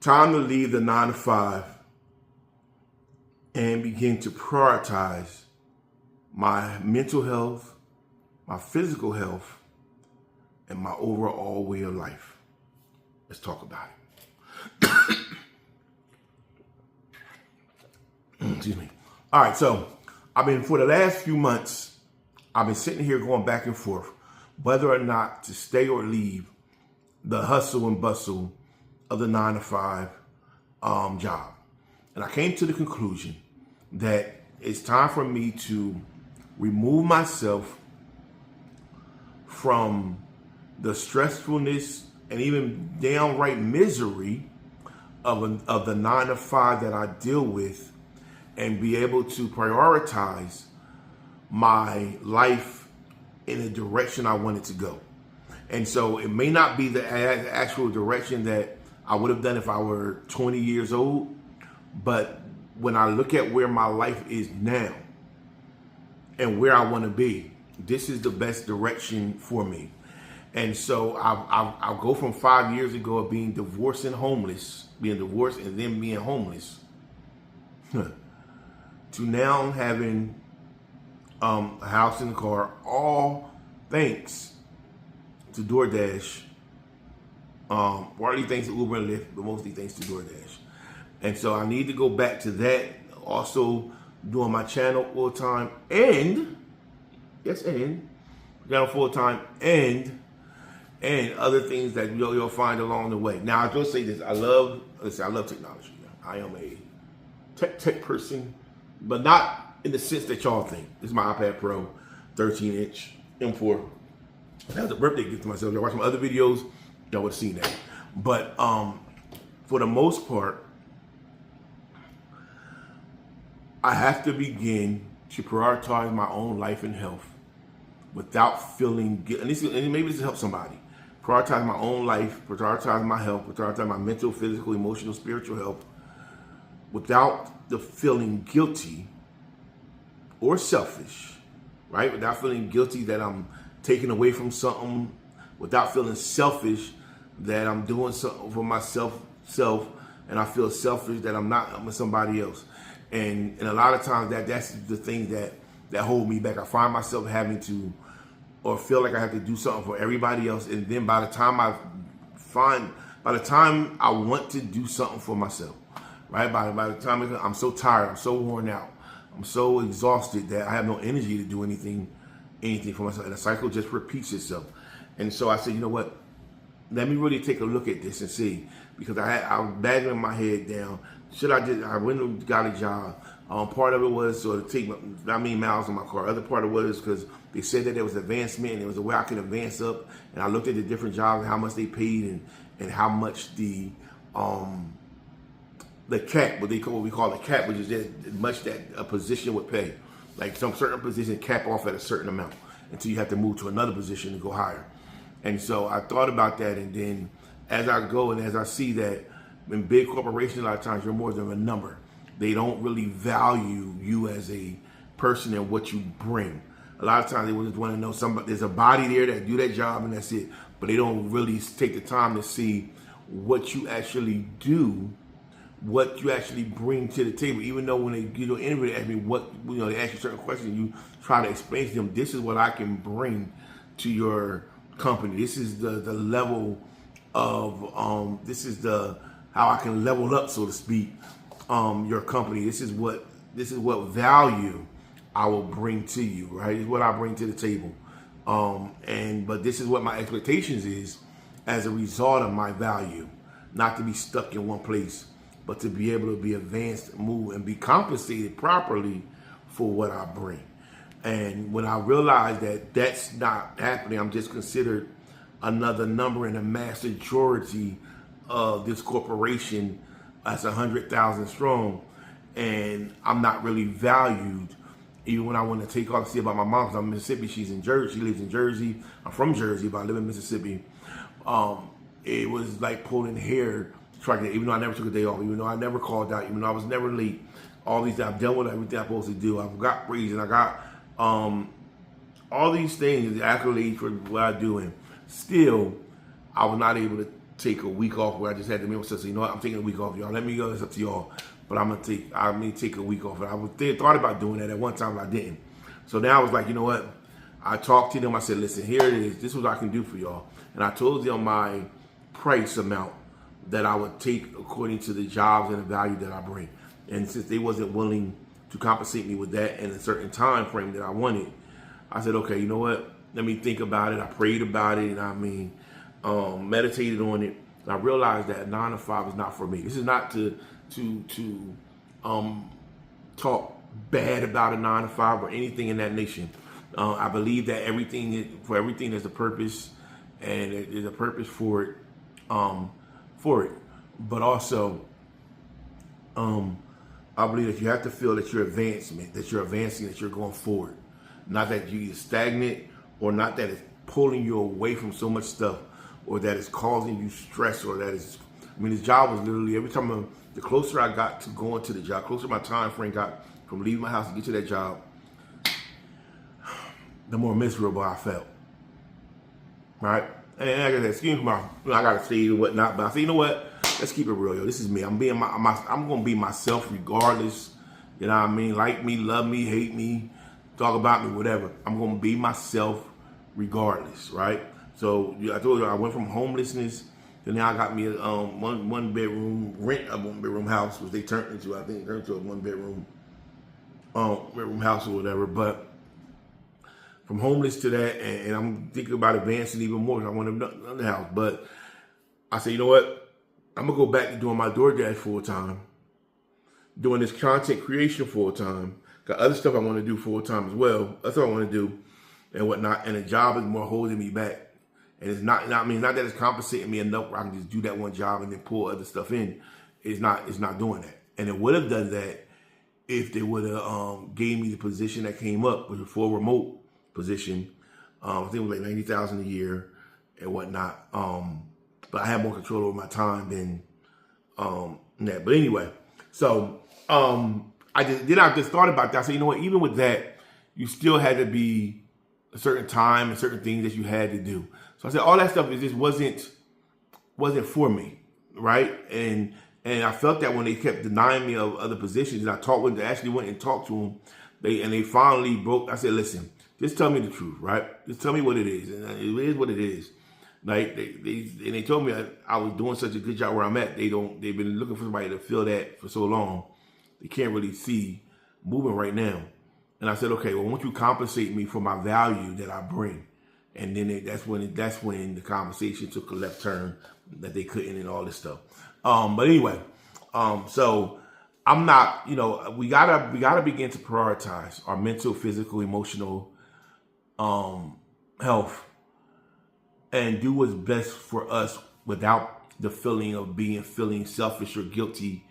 Time to leave the 9 to 5 and begin to prioritize my mental health, my physical health, and my overall way of life. Let's talk about it. Excuse me. All right, so for the last few months, I've been sitting here going back and forth whether or not to stay or leave the hustle and bustle of the 9 to 5 job. And I came to the conclusion that it's time for me to remove myself from the stressfulness and even downright misery of the 9 to 5 that I deal with, and be able to prioritize my life in the direction I want it to go. And so it may not be the actual direction that I would have done if I were 20 years old, but when I look at where my life is now and where I want to be, this is the best direction for me. And so I'll go from 5 years ago of being divorced and homeless, being divorced and then being homeless, to now having a house and a car, all thanks to DoorDash, partly thanks to Uber and Lyft, but mostly thanks to DoorDash. And so I need to go back to that, also doing my channel full time, and channel full time, and other things that you'll find along the way. Now I will say this: I love technology. I am a tech person, but not in the sense that y'all think. This is my iPad Pro, 13-inch M4. That was a birthday gift to myself. Y'all watch my other videos, y'all would have seen that. But for the most part, I have to begin to prioritize my own life and health without feeling guilt. And maybe this will help somebody. Prioritize my own life, prioritize my health, prioritize my mental, physical, emotional, spiritual health without the feeling guilty or selfish, right? Without feeling guilty that I'm taking away from something, without feeling selfish that I'm doing something for myself, and I feel selfish that I'm with somebody else. And a lot of times that's the thing that hold me back. I find myself having to, or feel like I have to do something for everybody else, and then by the time I want to do something for myself, right? By the time I'm so tired, I'm so worn out, I'm so exhausted that I have no energy to do anything for myself, and the cycle just repeats itself. And so I said, you know what? Let me really take a look at this and see, because I was bagging my head down. I went and got a job. Part of it was so to take not many miles on my car. Other part of it was because they said that there was advancement and there was a way I could advance up. And I looked at the different jobs and how much they paid and how much the cap, what we call the cap, which is as much that a position would pay. Like some certain position cap off at a certain amount until you have to move to another position to go higher. And so I thought about that, and then as I go and as I see that in big corporations, a lot of times you're more than a number. They don't really value you as a person and what you bring. A lot of times they just want to know there's a body there that do that job and that's it. But they don't really take the time to see what you actually do, what you actually bring to the table. Even though when they interview, they ask me they ask you certain questions, you try to explain to them, this is what I can bring to your company. This is the level of how I can level up, so to speak, your company. This is what value I will bring to you, right? It's what I bring to the table. But this is what my expectations is as a result of my value, not to be stuck in one place, but to be able to be advanced, move, and be compensated properly for what I bring. And when I realized that that's not happening, I'm just considered another number in the mass majority of this corporation that's 100,000 strong, and I'm not really valued. Even when I want to take off to see about my mom, because I'm in Mississippi, she's in Jersey, she lives in Jersey. I'm from Jersey, but I live in Mississippi. It was like pulling hair to try to get, even though I never took a day off, even though I never called out, even though I was never late. All these, I've done what everything I'm supposed to do. I've got praise and I got all these things, the accolades for what I do, and still I was not able to take a week off where I just had to make myself say, you know what, I'm taking a week off, y'all. Let me go. It's up to y'all. But I may take a week off. Thought about doing that at one time, but I didn't. So now I was like, you know what? I talked to them. I said, listen, here it is. This is what I can do for y'all. And I told them my price amount that I would take according to the jobs and the value that I bring. And since they wasn't willing to compensate me with that in a certain time frame that I wanted, I said, okay, you know what? Let me think about it. I prayed about it, and meditated on it. And I realized that 9 to 5 is not for me. This is not to talk bad about a 9 to 5 or anything in that nation. I believe that everything there's a purpose, and there's a purpose for it. But also, I believe that you have to feel that you're advancing, that you're going forward. Not that you're stagnant, or not that it's pulling you away from so much stuff, or that it's causing you stress, or that it's, this job was literally, every time the closer I got to going to the job, closer my time frame got from leaving my house to get to that job, the more miserable I felt. Right? And I got that excuse me, I got to say and whatnot, but I say, you know what? Let's keep it real, yo. This is me. I'm going to be myself regardless. You know what I mean? Like me, love me, hate me, talk about me, whatever. I'm going to be myself regardless, right? So I told you I went from homelessness to now I got me a one bedroom house, which they turned into, I think, a 1 bedroom house or whatever. But from homeless to that, and I'm thinking about advancing even more. I want another house, but I said, you know what? I'm gonna go back to doing my DoorDash full time, doing this content creation full time. Got other stuff I want to do full time as well. That's what I want to do, and whatnot. And the job is more holding me back, and it's not that it's compensating me enough where I can just do that one job and then pull other stuff in. It's not doing that, and it would have done that if they would have gave me the position that came up, which was a full remote position. I think it was like $90,000 a year and whatnot. But I had more control over my time than that. But anyway, so I just thought about that. I said, you know what? Even with that, you still had to be a certain time and certain things that you had to do. So I said, all that stuff just wasn't for me, right? And I felt that when they kept denying me of other positions, and I actually went and talked to them. They finally broke. I said, listen, just tell me the truth, right? Just tell me what it is, and it is what it is. Like they told me I was doing such a good job where I'm at. They've been looking for somebody to fill that for so long. They can't really see moving right now. And I said, okay, well, won't you compensate me for my value that I bring? And then that's when the conversation took a left turn, that they couldn't, and all this stuff. But anyway, so I'm not, we gotta begin to prioritize our mental, physical, emotional health, and do what's best for us without the feeling of feeling selfish or guilty.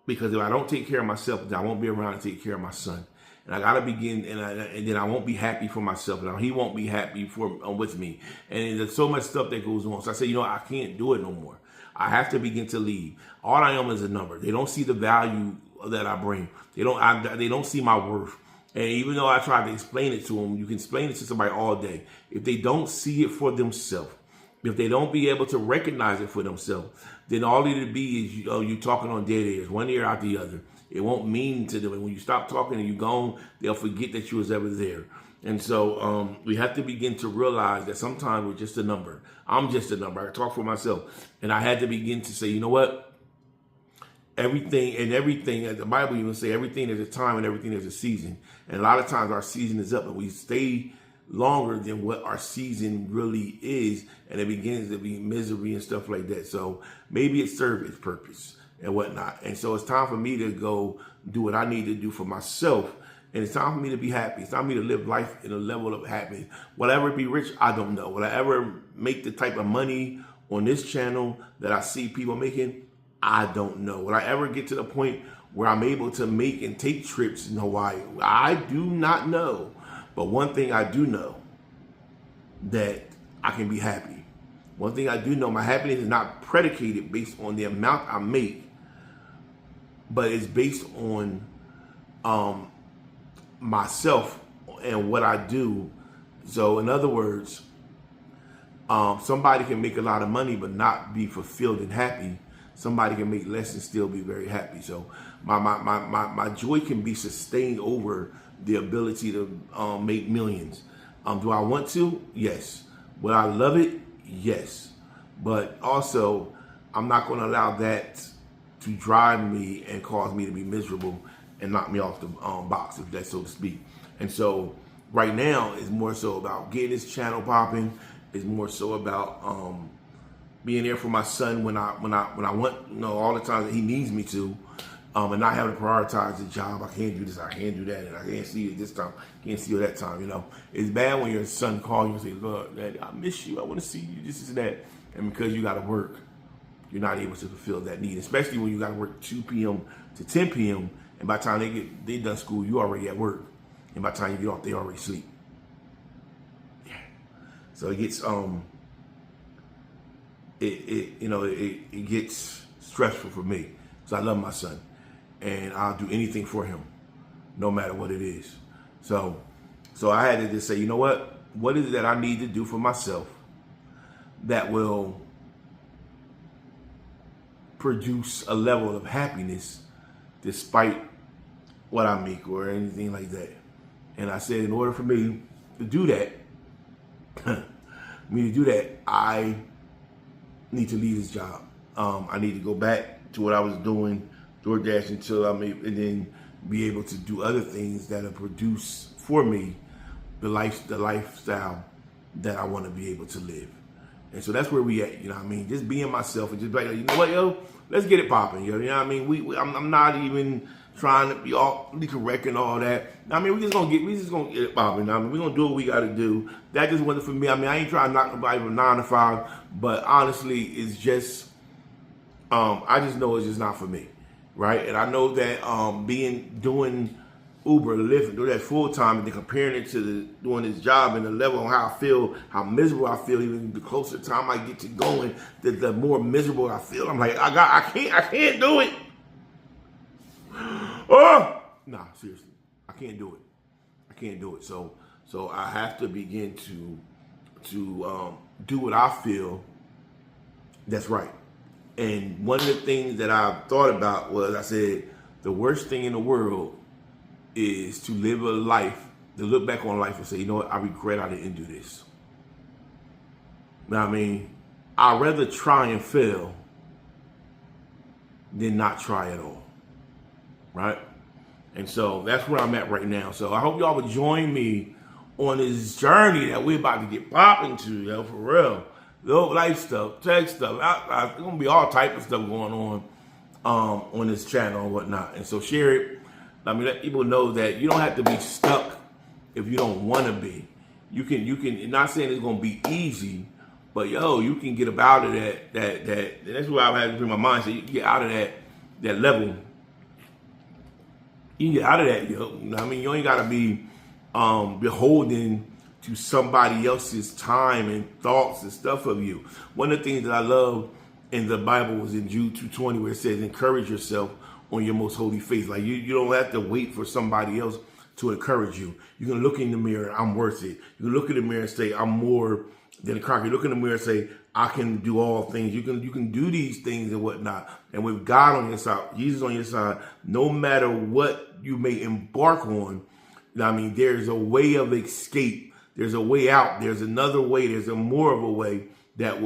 Because if I don't take care of myself, then I won't be around to take care of my son. And I gotta begin, and then I won't be happy for myself, and he won't be happy with me. And there's so much stuff that goes on. So I said, I can't do it no more. I have to begin to leave. All I am is a number. They don't see the value that I bring. They don't see my worth. And even though I try to explain it to them, you can explain it to somebody all day. If they don't see it for themselves, if they don't be able to recognize it for themselves, then all it'll be is you talking on dead ears, one ear out the other. It won't mean to them. And when you stop talking and you're gone, they'll forget that you was ever there. And so we have to begin to realize that sometimes we're just a number. I'm just a number. I can talk for myself. And I had to begin to say, you know what? Everything, as the Bible even say, everything there's a time and everything there's a season. And a lot of times our season is up and we stay longer than what our season really is, and it begins to be misery and stuff like that. So maybe it served its purpose and whatnot. And so it's time for me to go do what I need to do for myself. And it's time for me to be happy. It's time for me to live life in a level of happiness. Will I ever be rich? I don't know. Will I ever make the type of money on this channel that I see people making? I don't know. Will I ever get to the point where I'm able to make and take trips in Hawaii? I do not know. But one thing I do know, that I can be happy. One thing I do know, my happiness is not predicated based on the amount I make, but it's based on myself and what I do. So in other words, Somebody can make a lot of money but not be fulfilled and happy. Somebody can make less and still be very happy. So my joy can be sustained over the ability to make millions. Do I want to? Yes. Would I love it? Yes. But also, I'm not going to allow that to drive me and cause me to be miserable and knock me off the box, if that's so to speak. And so right now, it's more so about getting this channel popping. It's more so about being there for my son when I want, all the times that he needs me to, and not having to prioritize the job. I can't do this, I can't do that, and I can't see you this time, can't see you that time. It's bad when your son calls you and says, "Look, Daddy, I miss you. I want to see you. This is that," and because you got to work, you're not able to fulfill that need. Especially when you got to work 2 p.m. to 10 p.m. and by the time they done school, you already at work, and by the time you get off, they already sleep. Yeah. So it gets it gets stressful for me because I love my son and I'll do anything for him, no matter what it is. So I had to just say, you know what is it that I need to do for myself that will produce a level of happiness despite what I make or anything like that. And I said, in order for me to do that, I need to leave this job. I need to go back to what I was doing, DoorDash, until I'm able, and then be able to do other things that'll produce for me the lifestyle that I want to be able to live. And so that's where we at, just being myself and just like, you know what, yo, let's get it popping, yo. You know what I mean? I'm not even trying to be all correct and all that. We just gonna get it popping. We're gonna do what we gotta do. That just wasn't for me. I ain't trying to knock nobody from 9 to 5, but honestly, it's just I just know it's just not for me. Right? And I know that doing Uber, Lyft, doing that full time, and then comparing it to doing this job and the level on how I feel, how miserable I feel, even the closer time I get to going, the more miserable I feel. I'm like, I can't do it. Oh, nah, seriously, I can't do it. I can't do it. So I have to begin to do what I feel that's right. And one of the things that I thought about was, I said, the worst thing in the world is to live a life, to look back on life and say, you know what, I regret I didn't do this. You know what I mean? I'd rather try and fail than not try at all. Right? And so that's where I'm at right now. So I hope y'all would join me on this journey that we're about to get popping to, yo, for real. Little life stuff, tech stuff. There's going to be all type of stuff going on this channel and whatnot. And so share it. Let people know that you don't have to be stuck if you don't want to be. You can, not saying it's going to be easy, but yo, you can get up out of that, and that's where I had to bring my mind. So you can get out of that level. You can get out of that, yo. You ain't got to be beholden to somebody else's time and thoughts and stuff of you. One of the things that I love in the Bible was in Jude 2:20, where it says, encourage yourself on your most holy faith. Like you don't have to wait for somebody else to encourage you. You can look in the mirror, I'm worth it. You can look in the mirror and say, I'm more than a conqueror. You look in the mirror and say, I can do all things. You can do these things and whatnot. And with God on your side, Jesus on your side, no matter what you may embark on, there's a way of escape. There's a way out. There's another way. There's a more of a way that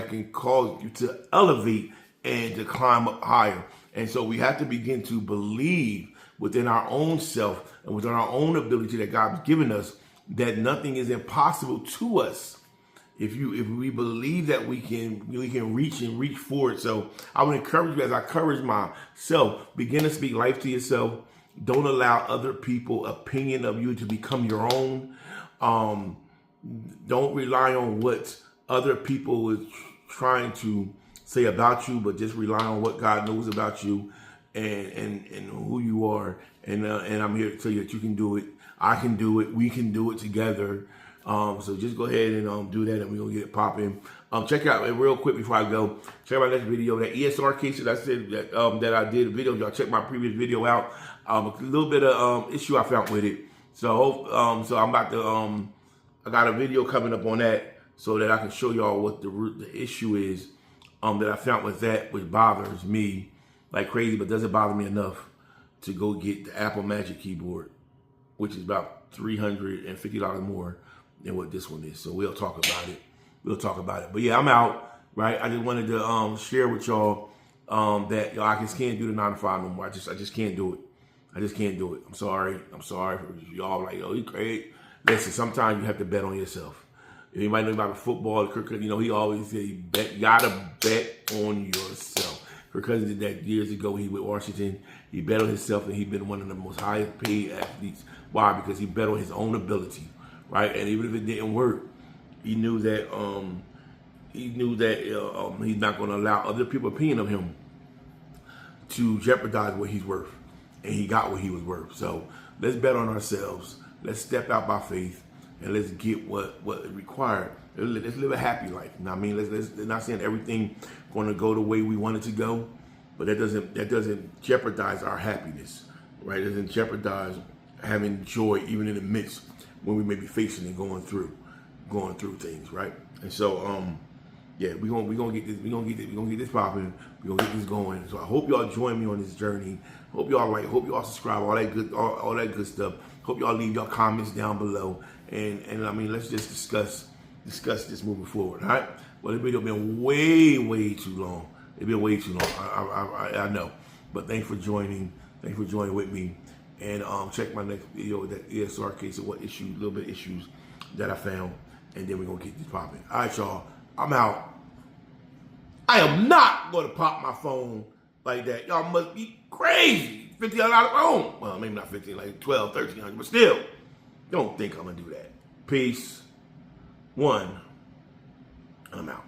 can cause you to elevate and to climb up higher. And so we have to begin to believe within our own self and within our own ability that God has given us that nothing is impossible to us. If we believe that we can reach forward. So I would encourage you, as I encourage myself, begin to speak life to yourself. Don't allow other people's opinion of you to become your own. Don't rely on what other people is trying to say about you, but just rely on what God knows about you and who you are. And I'm here to tell you that you can do it. I can do it. We can do it together. So just go ahead and do that, and we're gonna get it popping. Check out real quick before I go. Check out my next video, that ESR case that I said that I did a video. Y'all check my previous video out. A little bit of issue I found with it. So I'm about to I got a video coming up on that. so that I can show y'all what the issue is that I found with that, which bothers me like crazy, but doesn't bother me enough to go get the Apple Magic Keyboard, which is about $350 more than what this one is. So we'll talk about it. But yeah, I'm out, right? I just wanted to share with y'all that y'all, I just can't do the 9 to 5 no more. I just can't do it. I just can't do it. I'm sorry for y'all. Like, yo, he crazy. Listen, sometimes you have to bet on yourself. If anybody knows about football, Kirk Cousins, he always said you gotta bet on yourself. Kirk Cousins did that years ago. He with Washington. He bet on himself, and he's been one of the most highest paid athletes. Why? Because he bet on his own ability, right? And even if it didn't work, he knew that he's not going to allow other people's opinion of him to jeopardize what he's worth, and he got what he was worth. So let's bet on ourselves. Let's step out by faith, and let's get what is required. Let's live a happy life. You know what I mean? Let's not saying everything going to go the way we want it to go, but that doesn't jeopardize our happiness, right? It doesn't jeopardize having joy even in the midst when we may be facing and going through things, right? And so yeah, we're gonna get this popping. We're gonna get this going. So I hope y'all join me on this journey. Hope y'all subscribe, all that good stuff. Hope y'all leave your comments down below. And I mean, let's just discuss this moving forward. All right. Well, this video been way too long. It's been way too long. I know. But thanks for joining. Thanks for joining with me. And check my next video with that ESR case of little bit of issues that I found. And then we're gonna get this popping. All right, y'all. I'm out. I am not gonna pop my phone like that. Y'all must be crazy. $1,500 phone. Well, maybe not 15, like 12, 1,300, but still, don't think I'm gonna do that. Peace. 1. I'm out.